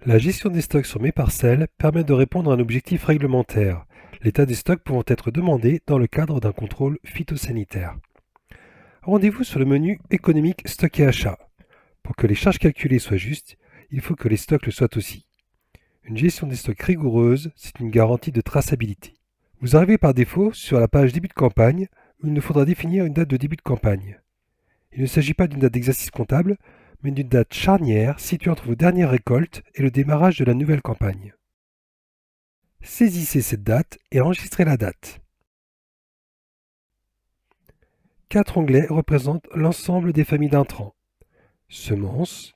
La gestion des stocks sur mes parcelles permet de répondre à un objectif réglementaire, l'état des stocks pouvant être demandé dans le cadre d'un contrôle phytosanitaire. Rendez-vous sur le menu économique stock et achat. Pour que les charges calculées soient justes, il faut que les stocks le soient aussi. Une gestion des stocks rigoureuse, c'est une garantie de traçabilité. Vous arrivez par défaut sur la page début de campagne où il nous faudra définir une date de début de campagne. Il ne s'agit pas d'une date d'exercice comptable, mais d'une date charnière située entre vos dernières récoltes et le démarrage de la nouvelle campagne. Saisissez cette date et enregistrez la date. 4 onglets représentent l'ensemble des familles d'intrants: semences,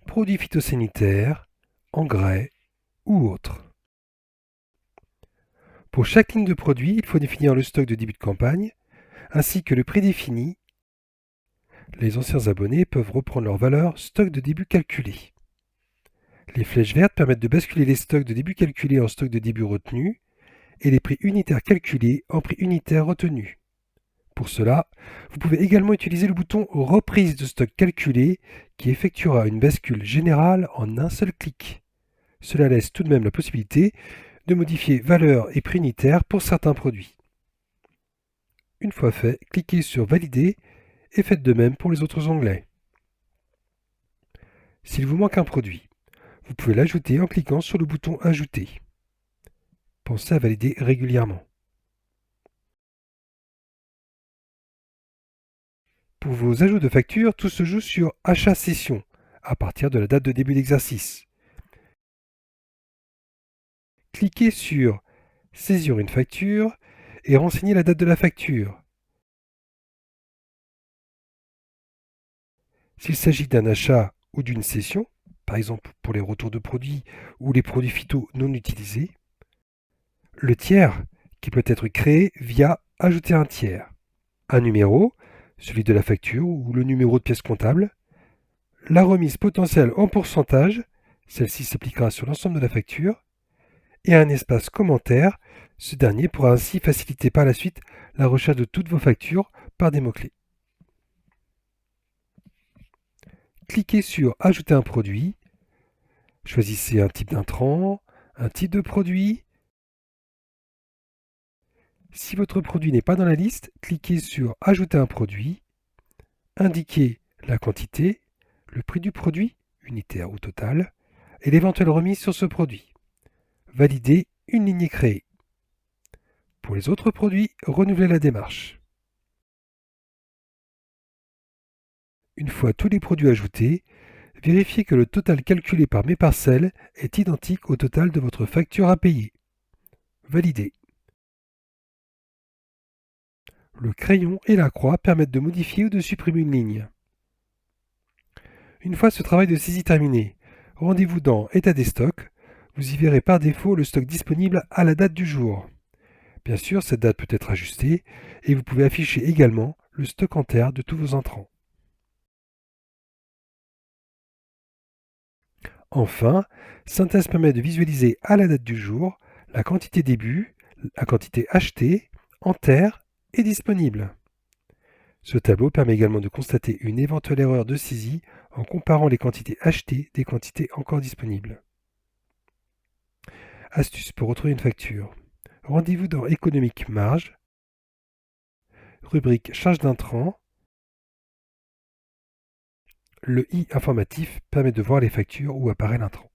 produits phytosanitaires, engrais ou autres. Pour chaque ligne de produit, il faut définir le stock de début de campagne, ainsi que le prix défini. Les anciens abonnés peuvent reprendre leur valeur stock de début calculé. Les flèches vertes permettent de basculer les stocks de début calculés en stock de début retenu et les prix unitaires calculés en prix unitaires retenus. Pour cela, vous pouvez également utiliser le bouton Reprise de stock calculé qui effectuera une bascule générale en un seul clic. Cela laisse tout de même la possibilité de modifier valeur et prix unitaire pour certains produits. Une fois fait, cliquez sur Valider et faites de même pour les autres onglets. S'il vous manque un produit, vous pouvez l'ajouter en cliquant sur le bouton Ajouter. Pensez à valider régulièrement. Pour vos ajouts de factures, tout se joue sur Achat Session, à partir de la date de début d'exercice. Cliquez sur Saisir une facture et renseignez la date de la facture. S'il s'agit d'un achat ou d'une cession, par exemple pour les retours de produits ou les produits phyto non utilisés, le tiers qui peut être créé via Ajouter un tiers, un numéro, celui de la facture ou le numéro de pièce comptable, la remise potentielle en pourcentage, celle-ci s'appliquera sur l'ensemble de la facture, et un espace commentaire, ce dernier pourra ainsi faciliter par la suite la recherche de toutes vos factures par des mots-clés. Cliquez sur Ajouter un produit, choisissez un type d'intrant, un type de produit. Si votre produit n'est pas dans la liste, cliquez sur Ajouter un produit, indiquez la quantité, le prix du produit, unitaire ou total, et l'éventuelle remise sur ce produit. Validez, une ligne est créée. Pour les autres produits, renouvelez la démarche. Une fois tous les produits ajoutés, vérifiez que le total calculé par mes parcelles est identique au total de votre facture à payer. Validez. Le crayon et la croix permettent de modifier ou de supprimer une ligne. Une fois ce travail de saisie terminé, rendez-vous dans État des stocks. Vous y verrez par défaut le stock disponible à la date du jour. Bien sûr, cette date peut être ajustée et vous pouvez afficher également le stock en terre de tous vos entrants. Enfin, Synthèse permet de visualiser à la date du jour la quantité début, la quantité achetée, en terre et disponible. Ce tableau permet également de constater une éventuelle erreur de saisie en comparant les quantités achetées des quantités encore disponibles. Astuce pour retrouver une facture. Rendez-vous dans Économique marge, rubrique Charge d'intrant. Le i informatif permet de voir les factures où apparaît l'intrant.